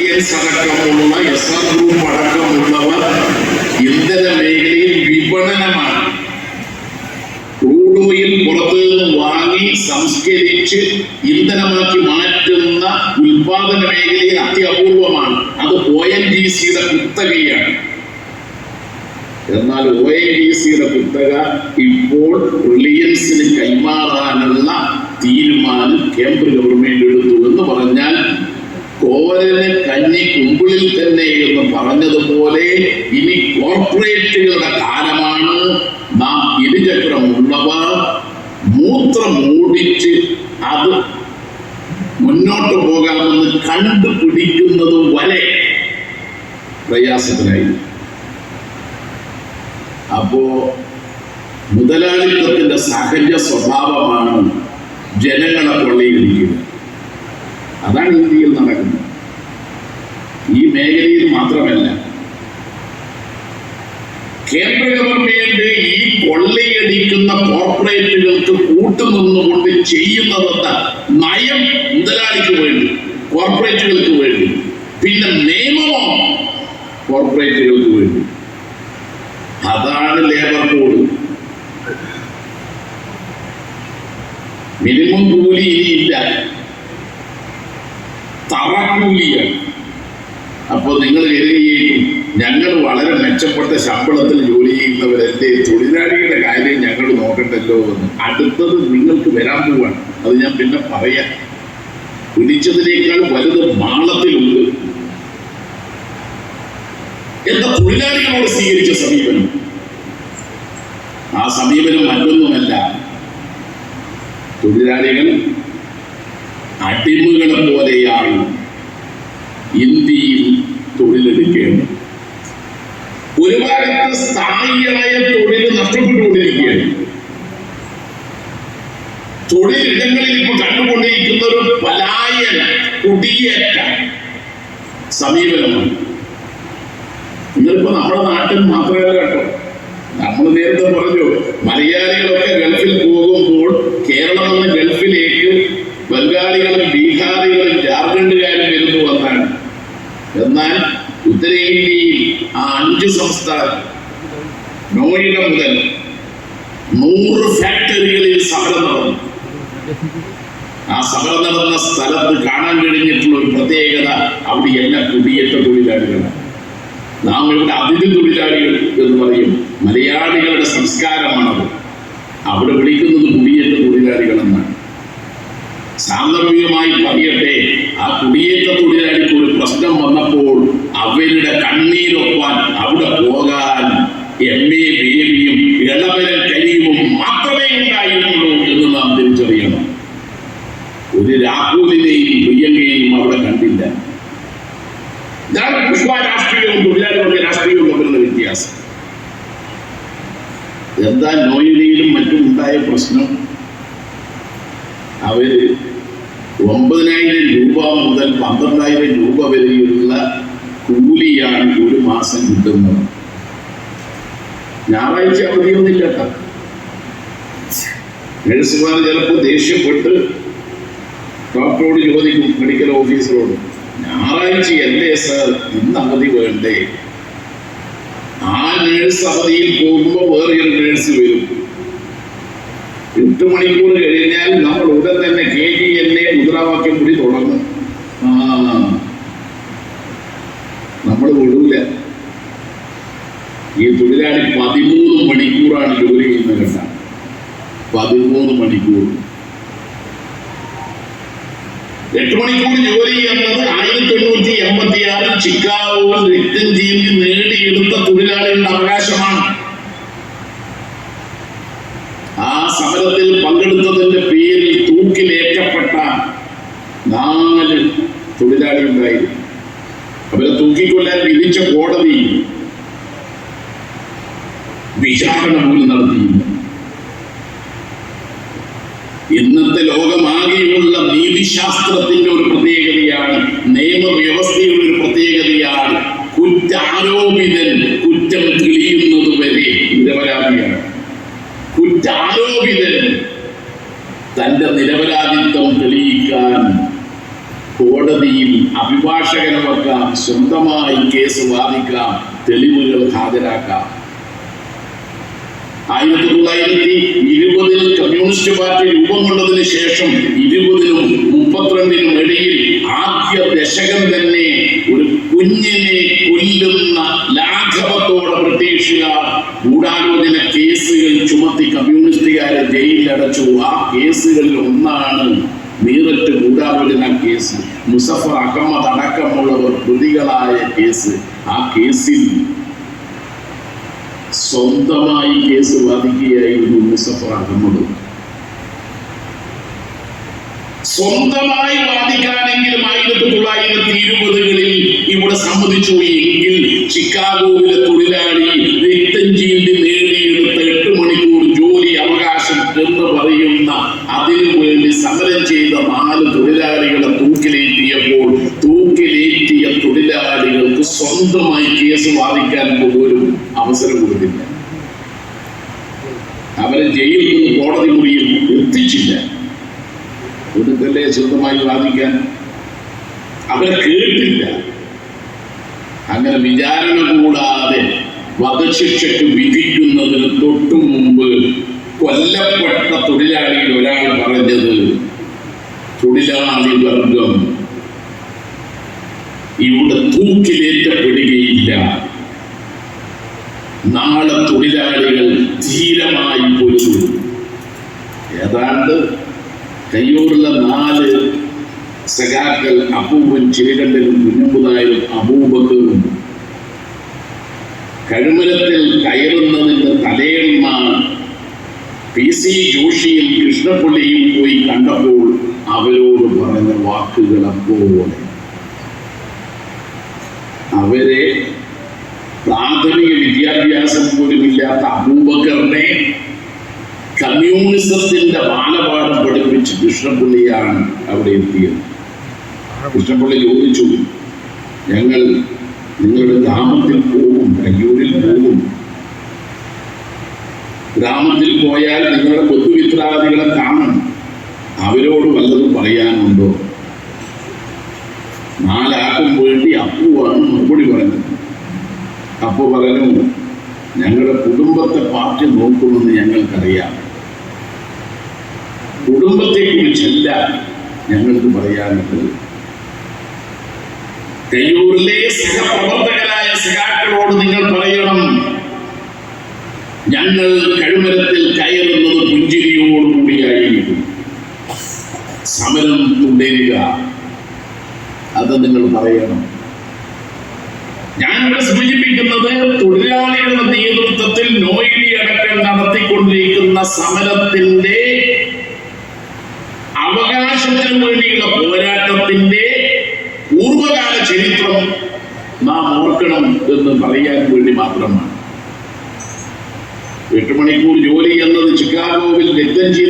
Reliance അടക്കമുള്ള SR group അടക്കമുള്ളവർ ഇന്ധന മേഖലയിൽ വിപണനമാണ്. ക്രൂഡ് ഓയിൽ പുറത്തു നിന്ന് വാങ്ങി സംസ്കരിച്ച് ഇന്ധനമാക്കി മാറ്റുന്ന ഉൽപാദന മേഖലയിൽ അത്യപൂർവമാണ്. അത് ONGCയുടെ കുത്തകയാണ്. എന്നാൽ ONGCയുടെ കുത്തക ഇപ്പോൾ റിലയൻസിന് കൈമാറാനുള്ള തീരുമാനം കേന്ദ്ര ഗവൺമെന്റ് എടുത്തു എന്ന് പറഞ്ഞാൽ കോരന് കഞ്ഞി കുമ്പിളിൽ തന്നെ എന്ന് പറഞ്ഞതുപോലെ ഇനി കോർപ്പറേറ്റുകളുടെ കാലമാണ്. നാം ഇരുചക്രമുള്ളവർ മൂത്രം മൂടിച്ച് അത് മുന്നോട്ട് പോകാമെന്ന് കണ്ടുപിടിക്കുന്നത് വരെ പ്രയാസത്തിലായി. അപ്പോ മുതലാളിത്തത്തിന്റെ സഹജ സ്വഭാവമാണ് ജനങ്ങളെ കൊള്ളയിടിക്കുന്നത്. അതാണ് ഇന്ത്യയിൽ നടക്കുന്നത്. ഈ മേഖലയിൽ മാത്രമല്ല, കേന്ദ്ര ഗവൺമെന്റ് ഈ കൊള്ളയടിക്കുന്ന കോർപ്പറേറ്റുകൾക്ക് കൂട്ടുനിന്നുകൊണ്ട് ചെയ്യുന്നതെന്ന് നയം മുതലാളിക്ക് വേണ്ടി, കോർപ്പറേറ്റുകൾക്ക് വേണ്ടി, പിന്നെ നിയമമോ കോർപ്പറേറ്റുകൾക്ക് വേണ്ടി. അതാണ് ലേബർ കോഡ്. മിനിമം കൂലി ഇനിയില്ല, തറക്കൂലിയാണ്. അപ്പൊ നിങ്ങൾ കരുതിയേക്കും ഞങ്ങൾ വളരെ മെച്ചപ്പെട്ട ശമ്പളത്തിൽ ജോലി ചെയ്യുന്നവരല്ലേ, തൊഴിലാളികളുടെ കാര്യം ഞങ്ങൾ നോക്കണ്ടല്ലോ എന്ന്. അടുത്തത് നിങ്ങൾക്ക് വരാൻ പോവാണ്. അത് ഞാൻ പിന്നെ പറയാം. പിടിച്ചതിനേക്കാൾ വലുത് മാളത്തിലുണ്ട്. എന്താ തൊഴിലാളികളോട് സ്വീകരിച്ച സമീപനം? ആ സമീപനം മറ്റൊന്നുമല്ല, തൊഴിലാളികൾ അടിമകളെ പോലെയാണ് ഇന്ത്യയിൽ തൊഴിലെടുക്കേണ്ടത്. ഒരുപാട് സ്ഥായിയായ തൊഴിൽ നഷ്ടപ്പെട്ടുകൊണ്ടിരിക്കുകയാണ്. തൊഴിലിടങ്ങളിൽ ഇപ്പോൾ കണ്ടുകൊണ്ടിരിക്കുന്ന ഒരു പലായന, കുടിയേറ്റ സമീപനമാണ്. ഇന്നിപ്പോ നമ്മുടെ നാട്ടിൽ മാത്രമല്ല കേട്ടോ, നമ്മൾ നേരത്തെ പറഞ്ഞു മലയാളികളൊക്കെ ഗൾഫിൽ പോകുമ്പോൾ കേരളം എന്ന ഗൾഫിലേക്ക് ബംഗാളികളും ബീഹാറികളും ജാർഖണ്ഡുകാരും വരുന്നു എന്നാണ്. എന്നാൽ ഉത്തരേന്ത്യയിൽ ആ 5 സംസ്ഥാനം, നോയിഡ മുതൽ 100 ഫാക്ടറികളിൽ സമരം നടന്നു. ആ സമരം നടന്ന സ്ഥലത്ത് കാണാൻ കഴിഞ്ഞിട്ടുള്ള ഒരു പ്രത്യേകത, അവിടെ എല്ലാം കുടിയേറ്റ തൊഴിലാളികളാണ്. നാം ഇവിടെ അതിഥി തൊഴിലാളികൾ എന്ന് പറയും. മലയാളികളുടെ സംസ്കാരമാണത്. അവിടെ വിളിക്കുന്നത് കുടിയേറ്റ തൊഴിലാളികൾ എന്നാണ്. സാന്ദർഭികമായി പറയട്ടെ, ആ കുടിയേറ്റ തൊഴിലാളിക്ക് ഒരു പ്രശ്നം വന്നപ്പോൾ അവരുടെ കണ്ണീരൊപ്പാൻ അവിടെ പോകാൻ MA ബേബിയും ഇളവരൻ കരീമും മാത്രമേ ഉണ്ടായിരുന്നുള്ളൂ എന്ന് നാം തിരിച്ചറിയണം. ഒരു രാഹുലിനെയും പ്രിയങ്കയെയും അവിടെ കണ്ടില്ല. ഇതാണ് പുഷ്പ രാഷ്ട്രീയവും തൊഴിലാളികളുടെ രാഷ്ട്രീയവും തമ്മിലുള്ള വ്യത്യാസം. എന്താ നോയിഡയിലും മറ്റും ഉണ്ടായ പ്രശ്നം? അവര് 9,000 രൂപ മുതൽ 12,000 രൂപ വരെയുള്ള കൂലിയാണ് ഒരു മാസം കിട്ടുന്നത്. ഞായറാഴ്ച അവധിയൊന്നുമില്ല. നഴ്സുമാർ ചിലപ്പോൾ ദേഷ്യപ്പെട്ട് ഡോക്ടറോട് ചോദിക്കും, മെഡിക്കൽ ഓഫീസറോട്, ഞായറാഴ്ചയല്ലേ സർ, ഇന്ന് അവധി വേണ്ടേ? ആ നേഴ്സ് അവധിയിൽ പോകുമ്പോൾ വേറൊരു നേഴ്സ് വരും. 8 മണിക്കൂർ കഴിഞ്ഞാൽ നമ്മൾ ഉടൻ തന്നെ KGNA മുദ്രാവാക്യം കൂടി തുടങ്ങും. നമ്മൾ വിടൂല. ഈ തൊഴിലാളി 13 മണിക്കൂറാണ് ജോലി ചെയ്യുന്നത്. കണ്ട 13 മണിക്കൂർ. 8 മണിക്കൂർ ജോലി എന്നത് 1886 ചിക്കാഗോയിൽ രക്തം ചീന്തി നേടിയെടുത്ത തൊഴിലാളികളുടെ അവകാശമാണ്. ആ സമരത്തിൽ പങ്കെടുത്തതിന്റെ പേരിൽ തൂക്കിലേറ്റപ്പെട്ട 4 തൊഴിലാളി ഉണ്ടായിരുന്നു. അവരെ തൂക്കിക്കൊല്ലാൻ വിധിച്ച കോടതി വിചാരണ പോലും നടത്തിയില്ല. ഇന്നത്തെ ലോകമാകെയുള്ള നീതിശാസ്ത്രത്തിന്റെ ഒരു പ്രത്യേകതയാണ്, നിയമവ്യവസ്ഥയുടെ ഒരു പ്രത്യേകതയാണ്, കുറ്റാരോപിതൻ കുറ്റം തെളിയുന്നത് വരെ നിരപരാധിയാണ്. കുറ്റാരോപിതൻ തന്റെ നിരപരാധിത്വം തെളിയിക്കാൻ കോടതിയിൽ അഭിഭാഷകൻ അഭിഭാഷകനെ വെക്കാം, സ്വന്തമായി കേസ് വാദിക്കാം, തെളിവുകൾ ഹാജരാക്കാം. 1920 കമ്മ്യൂണിസ്റ്റ് പാർട്ടി രൂപം കൊണ്ടതിന് ശേഷം 20നും 32നും ഇടയിൽ ആദ്യ ദശകം തന്നെ ഒരു കുഞ്ഞിനെ കൊല്ലുന്ന ലാഘവത്തോടെ ബ്രിട്ടീഷുകാർ ഗൂഢാലോചന കേസുകൾ ചുമത്തി കമ്മ്യൂണിസ്റ്റുകാരെ ജയിലിലടച്ചു. ആ കേസുകളിൽ ഒന്നാണ് മീററ്റ് ഗൂഢാലോചന കേസ്. മുസഫർ അഹമ്മദ് അടക്കമുള്ളവർ പ്രതികളായ കേസ്. ആ കേസിൽ സ്വന്തമായി കേസ് വാദിക്കുകയായിരുന്നു മുസഫർ അഹമ്മദ്. സ്വന്തമായി വാദിക്കാനെങ്കിലും 1920കളിൽ ഇവിടെ സമ്മതിച്ചു. എങ്കിൽ ചിക്കാഗോയിലെ തൊഴിലാളി രക്തഞ്ചീന്തി നേടിയെടുത്ത 8 മണിക്കൂർ ജോലി അവകാശം എന്ന് പറയുന്ന അതിനു വേണ്ടി സമരം ചെയ്ത 4 തൊഴിലാളികളെ തൂക്കിലേറ്റിയപ്പോൾ തൂക്കിലേറ്റിയ തൊഴിലാളികൾക്ക് സ്വന്തമായി കേസ് വാദിക്കാൻ പോലും അവസരം കൊടുത്തില്ല. അവരെ ജയിലിൽ നിന്ന് കോടതി മുറിയിൽ എത്തിച്ചില്ല. ഒടുക്കല്ലേ സ്വന്തമായി വാദിക്കാൻ? അവരെ കേട്ടില്ല. അങ്ങനെ വിചാരണ കൂടാതെ വധശിക്ഷയ്ക്ക് വിധിക്കുന്നതിന് തൊട്ടു മുമ്പ് കൊല്ലപ്പെട്ട തൊഴിലാളിയിൽ ഒരാൾ പറഞ്ഞത്, തൊഴിലാളി വർഗം ഇവിടെ തൂക്കിലേറ്റപ്പെടുകയില്ല, നാളെ തൊഴിലാളികൾ ധീരമായി പോച്ചു. ഏതാണ്ട് കയ്യൂറുള്ള 4 സഖാക്കൾ, അബൂബൻ ചിരികണ്ഠനും കുഞ്ഞമ്പുനായരും അബൂബക്കറും കഴുമരത്തിൽ കയറുന്നതിന്റെ തലേന്നാൾ PC ജോഷിയും കൃഷ്ണപിള്ളയും പോയി കണ്ടപ്പോൾ അവരോട് പറഞ്ഞ വാക്കുകൾ അപ്പോലെ അവരെ പ്രാഥമിക വിദ്യാഭ്യാസം പോലുമില്ലാത്ത അബൂബക്കറിനെ കമ്മ്യൂണിസത്തിന്റെ ബാലപാഠം പഠിപ്പിച്ച് കൃഷ്ണപിള്ളിയാണ് അവിടെ എത്തിയത്. കൃഷ്ണപിള്ളി ചോദിച്ചു, ഞങ്ങൾ നിങ്ങളുടെ ഗ്രാമത്തിൽ പോകും, കയ്യൂരിൽ പോകും, ഗ്രാമത്തിൽ പോയാൽ നിങ്ങളുടെ ബന്ധുമിത്രാദികളെ കാണും, അവരോട് വല്ലതും പറയാനുണ്ടോ? 4 ആൾക്കും വേണ്ടി അപ്പുവാണ് മറുപടി പറയുന്നത്. അപ്പു പറഞ്ഞു, ഞങ്ങളുടെ കുടുംബത്തെ പാർട്ടി നോക്കുമെന്ന് ഞങ്ങൾക്കറിയാം, കുടുംബത്തെ കുറിച്ചല്ല ഞങ്ങൾക്ക് പറയാനുള്ളത്. കയ്യൂരിലെ സഹപ്രവർത്തകരായ സഖാക്കളോട് നിങ്ങൾ പറയണം, ഞങ്ങൾ കഴുമരത്തിൽ കയറുന്നത് പുഞ്ചിരിയോടുകൂടിയായിരിക്കും, സമരം തുടരുക, അത് നിങ്ങൾ പറയണം. ഞാനിവിടെ സൂചിപ്പിക്കുന്നത് തൊഴിലാളികളുടെ നേതൃത്വത്തിൽ നോയിഡി അടക്കം നടത്തിക്കൊണ്ടിരിക്കുന്ന സമരത്തിന്റെ അവകാശത്തിന് വേണ്ടിയുള്ള പോരാട്ടത്തിന്റെ പൂർവകാല ചരിത്രം നാം ഓർക്കണം എന്ന് പറയാൻ വേണ്ടി മാത്രമാണ്. 8 മണിക്കൂർ ജോലി എന്നത് ചിക്കാഗോവിൽ രക്തഞ്ചി